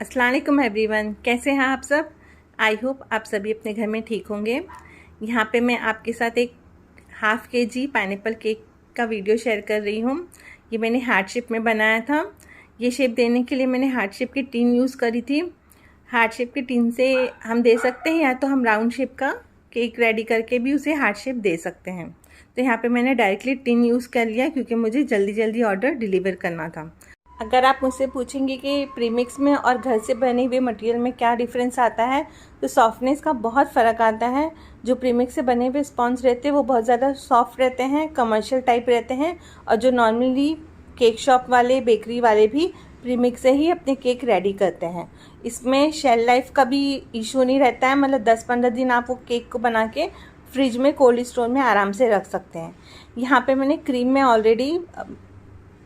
अस्सलाम वालेकुम एवरीवन, कैसे हैं आप सब। आई होप आप सभी अपने घर में ठीक होंगे। यहाँ पे मैं आपके साथ एक हाफ़ केजी पाइनएप्पल केक का वीडियो शेयर कर रही हूँ। ये मैंने हार्ट शेप में बनाया था। ये शेप देने के लिए मैंने हार्ट शेप की टिन यूज़ करी थी। हार्ट शेप की टिन से हम दे सकते हैं या तो हम राउंड शेप का केक रेडी करके भी उसे हार्ट शेप दे सकते हैं। तो यहाँ पे मैंने डायरेक्टली टिन यूज़ कर लिया क्योंकि मुझे जल्दी जल्दी ऑर्डर डिलीवर करना था। अगर आप मुझसे पूछेंगे कि प्रीमिक्स में और घर से बने हुए मटेरियल में क्या डिफरेंस आता है, तो सॉफ्टनेस का बहुत फ़र्क आता है। जो प्रीमिक्स से बने हुए स्पॉन्ज रहते हैं वो बहुत ज़्यादा सॉफ्ट रहते हैं, कमर्शियल टाइप रहते हैं। और जो नॉर्मली केक शॉप वाले, बेकरी वाले भी प्रीमिक्स से ही अपने केक रेडी करते हैं। इसमें शेल लाइफ का भी इशू नहीं रहता है, मतलब 10-15 दिन आप वो केक को बना के फ्रिज में कोल्ड स्टोर में आराम से रख सकते हैं। यहाँ पे मैंने क्रीम में ऑलरेडी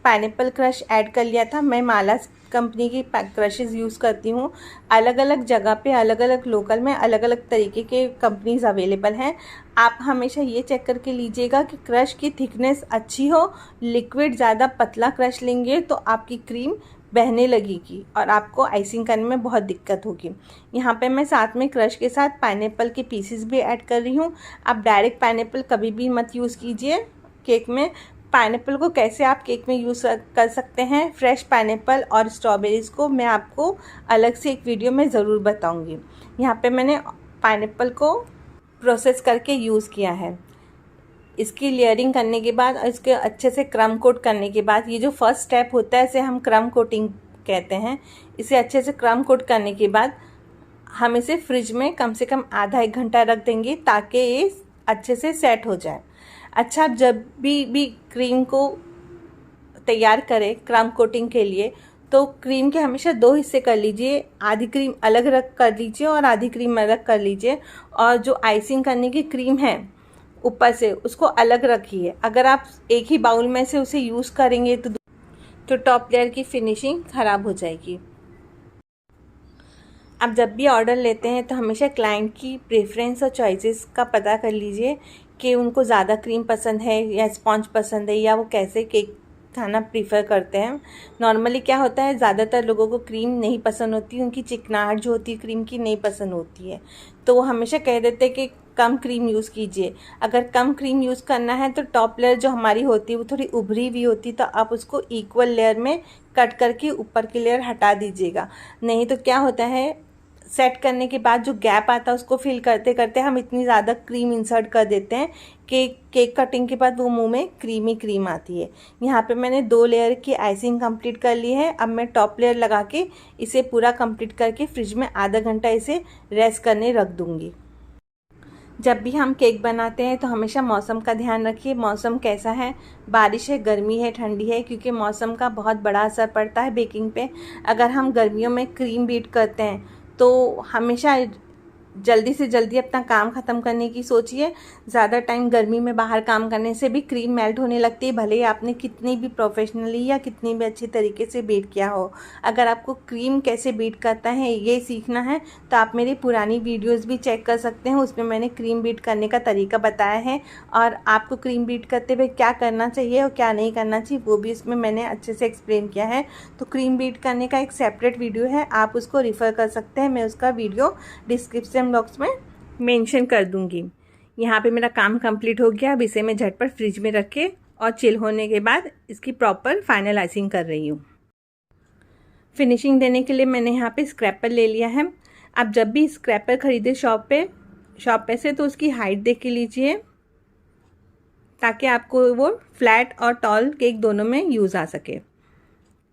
पाइनएप्पल क्रश ऐड कर लिया था। मैं मालास कंपनी की क्रशेस यूज़ करती हूँ। अलग अलग जगह पे, अलग अलग लोकल में अलग अलग तरीके के कंपनीज अवेलेबल हैं। आप हमेशा ये चेक करके लीजिएगा कि क्रश की थिकनेस अच्छी हो। लिक्विड ज़्यादा पतला क्रश लेंगे तो आपकी क्रीम बहने लगेगी और आपको आइसिंग करने में बहुत दिक्कत होगी। यहाँ पे मैं साथ में क्रश के साथ पाइनएप्पल के पीसेस भी ऐड कर रही हूँ। आप डायरेक्ट पाइनएप्पल कभी भी मत यूज़ कीजिए केक में। पाइनएप्पल को कैसे आप केक में यूज़ कर सकते हैं, फ्रेश पाइनएप्पल और स्ट्रॉबेरीज़ को मैं आपको अलग से एक वीडियो में ज़रूर बताऊंगी। यहाँ पे मैंने पाइनएप्पल को प्रोसेस करके यूज़ किया है। इसकी लेयरिंग करने के बाद और इसके अच्छे से क्रम कोट करने के बाद, ये जो फर्स्ट स्टेप होता है इसे हम क्रम कोटिंग कहते हैं। इसे अच्छे से क्रम कोट करने के बाद हम इसे फ्रिज में कम से कम आधा 1 घंटा रख देंगे ताकि ये अच्छे से सेट हो जाए। अच्छा, आप जब भी क्रीम को तैयार करें क्रम कोटिंग के लिए, तो क्रीम के हमेशा 2 हिस्से कर लीजिए। आधी क्रीम अलग रख कर लीजिए और आधी क्रीम अलग कर लीजिए। और जो आइसिंग करने की क्रीम है ऊपर से, उसको अलग रखिए। अगर आप एक ही बाउल में से उसे यूज़ करेंगे तो टॉप लेयर की फिनिशिंग ख़राब हो जाएगी। आप जब भी ऑर्डर लेते हैं तो हमेशा क्लाइंट की प्रेफरेंस और चॉइसेस का पता कर लीजिए कि उनको ज़्यादा क्रीम पसंद है या स्पॉन्ज पसंद है, या वो कैसे केक खाना प्रीफर करते हैं। नॉर्मली क्या होता है, ज़्यादातर लोगों को क्रीम नहीं पसंद होती, उनकी चिकनाहट जो होती है क्रीम की नहीं पसंद होती है, तो वो हमेशा कह देते हैं कि कम क्रीम यूज़ कीजिए। अगर कम क्रीम यूज़ करना है तो टॉप लेयर जो हमारी होती है वो थोड़ी उभरी हुई होती है, तो आप उसको इक्वल लेयर में कट करके ऊपर की लेयर हटा दीजिएगा। नहीं तो क्या होता है, सेट करने के बाद जो गैप आता है उसको फिल करते करते हम इतनी ज़्यादा क्रीम इंसर्ट कर देते हैं कि केक कटिंग के बाद वो मुंह में क्रीम ही क्रीम आती है। यहाँ पे मैंने 2 लेयर की आइसिंग कंप्लीट कर ली है। अब मैं टॉप लेयर लगा के इसे पूरा कंप्लीट करके फ्रिज में आधा घंटा इसे रेस्ट करने रख दूँगी। जब भी हम केक बनाते हैं तो हमेशा मौसम का ध्यान रखिए। मौसम कैसा है, बारिश है, गर्मी है, ठंडी है, क्योंकि मौसम का बहुत बड़ा असर पड़ता है बेकिंग पे। अगर हम गर्मियों में क्रीम बीट करते हैं तो हमेशा जल्दी से जल्दी अपना काम ख़त्म करने की सोचिए। ज़्यादा टाइम गर्मी में बाहर काम करने से भी क्रीम मेल्ट होने लगती है, भले ही आपने कितनी भी प्रोफेशनली या कितनी भी अच्छे तरीके से बीट किया हो। अगर आपको क्रीम कैसे बीट करता है ये सीखना है तो आप मेरी पुरानी वीडियोस भी चेक कर सकते हैं। उसमें मैंने क्रीम बीट करने का तरीका बताया है और आपको क्रीम बीट करते हुए क्या करना चाहिए और क्या नहीं करना चाहिए वो भी इसमें मैंने अच्छे से एक्सप्लेन किया है। तो क्रीम बीट करने का एक सेपरेट वीडियो है, आप उसको रिफ़र कर सकते हैं। मैं उसका वीडियो डिस्क्रिप्शन बॉक्स में मेंशन कर दूंगी। यहाँ पे मेरा काम कंप्लीट हो गया। अब इसे मैं झटपट फ्रिज में रख के और चिल होने के बाद इसकी प्रॉपर फाइनल आइसिंग कर रही हूँ। फिनिशिंग देने के लिए मैंने यहाँ पे स्क्रैपर ले लिया है। आप जब भी स्क्रैपर खरीदे शॉप पे से तो उसकी हाइट देख के लीजिए ताकि आपको वो फ्लैट और टॉल केक दोनों में यूज़ आ सके।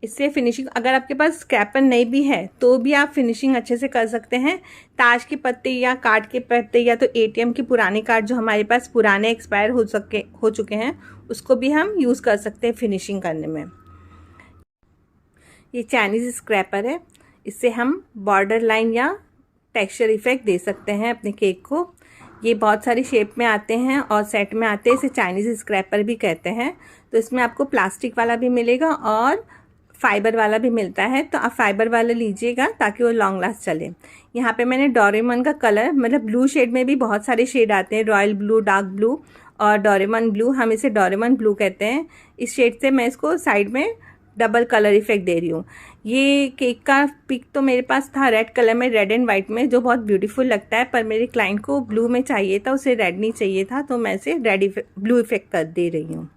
इससे फिनिशिंग, अगर आपके पास स्क्रैपर नहीं भी है तो भी आप फिनिशिंग अच्छे से कर सकते हैं। ताज के पत्ते या कार्ड के पत्ते या तो एटीएम के पुराने कार्ड जो हमारे पास पुराने एक्सपायर हो चुके हैं उसको भी हम यूज़ कर सकते हैं फिनिशिंग करने में। ये चाइनीज़ स्क्रैपर है, इससे हम बॉर्डर लाइन या टेक्सचर इफेक्ट दे सकते हैं अपने केक को। ये बहुत सारी शेप में आते हैं और सेट में आते हैं, इसे चाइनीज़ स्क्रैपर भी कहते हैं। तो इसमें आपको प्लास्टिक वाला भी मिलेगा और फाइबर वाला भी मिलता है, तो आप फाइबर वाला लीजिएगा ताकि वो लॉन्ग लास्ट चले। यहाँ पे मैंने डोरेमोन का कलर, मतलब ब्लू शेड में भी बहुत सारे शेड आते हैं, रॉयल ब्लू, डार्क ब्लू और डोरेमोन ब्लू, हम इसे डोरेमोन ब्लू कहते हैं। इस शेड से मैं इसको साइड में डबल कलर इफेक्ट दे रही हूँ। ये केक का पिक तो मेरे पास था रेड कलर में, रेड एंड वाइट में, जो बहुत ब्यूटीफुल लगता है, पर मेरे क्लाइंट को ब्लू में चाहिए था, उसे रेड नहीं चाहिए था, तो मैं इसे ब्लू इफेक्ट कर दे रही हूँ।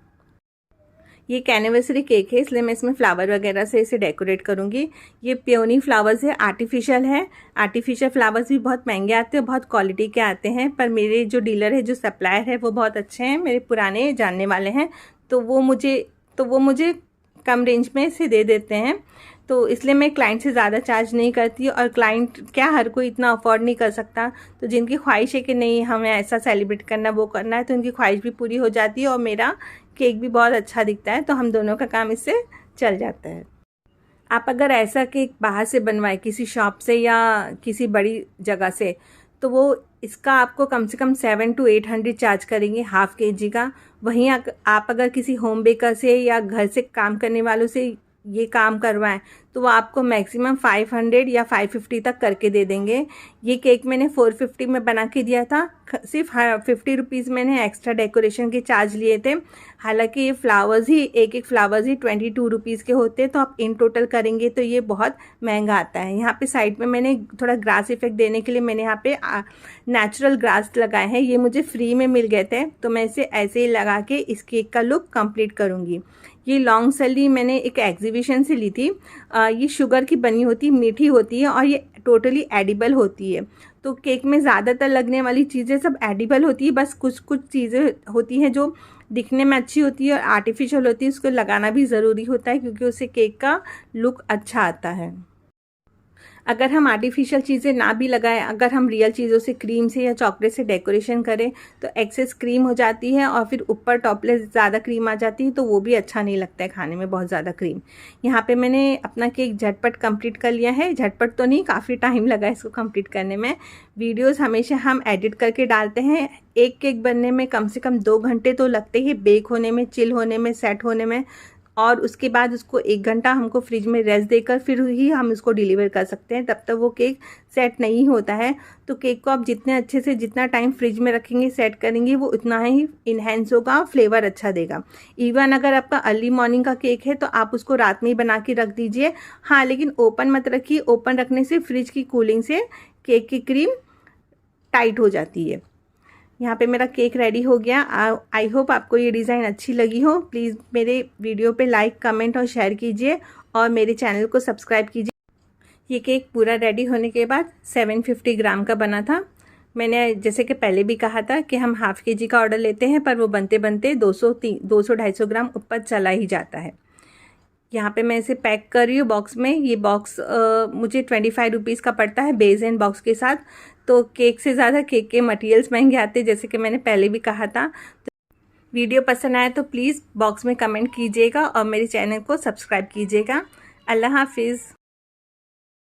ये एक एनिवर्सरी केक है, इसलिए मैं इसमें फ्लावर वगैरह से इसे डेकोरेट करूँगी। ये पियोनी फ्लावर्स है, आर्टिफिशियल है। आर्टिफिशियल फ्लावर्स भी बहुत महंगे आते हैं, बहुत क्वालिटी के आते हैं, पर मेरे जो डीलर है, जो सप्लायर है, वो बहुत अच्छे हैं, मेरे पुराने जानने वाले हैं, तो वो मुझे कम रेंज में इसे दे देते हैं। तो इसलिए मैं क्लाइंट से ज़्यादा चार्ज नहीं करती, और क्लाइंट क्या, हर कोई इतना अफोर्ड नहीं कर सकता, तो जिनकी ख्वाहिश है कि नहीं हमें ऐसा सेलिब्रेट करना, वो करना है, तो उनकी ख्वाहिश भी पूरी हो जाती है और मेरा केक भी बहुत अच्छा दिखता है, तो हम दोनों का काम इससे चल जाता है। आप अगर ऐसा केक बाहर से बनवाएं, किसी शॉप से या किसी बड़ी जगह से, तो वो इसका आपको कम से कम 700 to 800 चार्ज करेंगे हाफ केजी का। वहीं आप अगर किसी होम बेकर से या घर से काम करने वालों से ये काम करवाएं, तो वो आपको मैक्सिमम 500 या 550 तक करके दे देंगे। ये केक मैंने 450 में बना के दिया था, सिर्फ 50 रुपीज़ मैंने एक्स्ट्रा डेकोरेशन के चार्ज लिए थे। हालांकि ये फ्लावर्स ही एक फ्लावर्स ही 22 रुपीज़ के होते हैं, तो आप इन टोटल करेंगे तो ये बहुत महंगा आता है। यहाँ पे साइड में मैंने थोड़ा ग्रास इफेक्ट देने के लिए मैंने यहाँ पे नेचुरल ग्रास लगाए हैं, ये मुझे फ्री में मिल गए थे, तो मैं इसे ऐसे ही लगा के इस केक का लुक कंप्लीट करूँगी। ये लॉन्ग सेली मैंने एक एग्जीबिशन से ली थी। ये शुगर की बनी होती, मीठी होती है, और ये टोटली एडिबल होती है। तो केक में ज़्यादातर लगने वाली चीज़ें सब एडिबल होती है, बस कुछ कुछ चीज़ें होती हैं जो दिखने में अच्छी होती है और आर्टिफिशियल होती है, उसको लगाना भी ज़रूरी होता है, क्योंकि उससे केक का लुक अच्छा आता है। अगर हम आर्टिफिशियल चीज़ें ना भी लगाएं, अगर हम रियल चीज़ों से, क्रीम से या चॉकलेट से डेकोरेशन करें, तो एक्सेस क्रीम हो जाती है और फिर ऊपर टॉपलेस ज़्यादा क्रीम आ जाती है, तो वो भी अच्छा नहीं लगता है खाने में, बहुत ज़्यादा क्रीम। यहाँ पे मैंने अपना केक झटपट कंप्लीट कर लिया है, झटपट तो नहीं, काफ़ी टाइम लगा इसको कंप्लीट करने में। वीडियोज़ हमेशा हम एडिट करके डालते हैं, एक केक बनने में कम से कम 2 घंटे तो लगते ही, बेक होने में, चिल होने में, सेट होने में, और उसके बाद उसको 1 घंटा हमको फ्रिज में रेस्ट देकर फिर ही हम इसको डिलीवर कर सकते हैं, तब तक वो केक सेट नहीं होता है। तो केक को आप जितने अच्छे से, जितना टाइम फ्रिज में रखेंगे, सेट करेंगे, वो उतना ही इन्हेंस होगा, फ्लेवर अच्छा देगा। इवन अगर आपका अर्ली मॉर्निंग का केक है तो आप उसको रात में ही बना के रख दीजिए। हाँ, लेकिन ओपन मत रखिए, ओपन रखने से फ्रिज की कूलिंग से केक की क्रीम टाइट हो जाती है। यहाँ पे मेरा केक रेडी हो गया। आई होप आपको ये डिज़ाइन अच्छी लगी हो। प्लीज़ मेरे वीडियो पे लाइक, कमेंट और शेयर कीजिए, और मेरे चैनल को सब्सक्राइब कीजिए। ये केक पूरा रेडी होने के बाद 750 ग्राम का बना था। मैंने जैसे कि पहले भी कहा था कि हम हाफ केजी का ऑर्डर लेते हैं, पर वो बनते बनते 200-250 ग्राम ऊपर चला ही जाता है। यहाँ पे मैं इसे पैक कर रही हूँ बॉक्स में। ये बॉक्स मुझे 25 रुपीज़ का पड़ता है बेस एंड बॉक्स के साथ। तो केक से ज़्यादा केक के मटेरियल्स महंगे आते हैं, जैसे कि मैंने पहले भी कहा था। तो वीडियो पसंद आए तो प्लीज़ बॉक्स में कमेंट कीजिएगा और मेरे चैनल को सब्सक्राइब कीजिएगा। अल्लाह हाफिज़।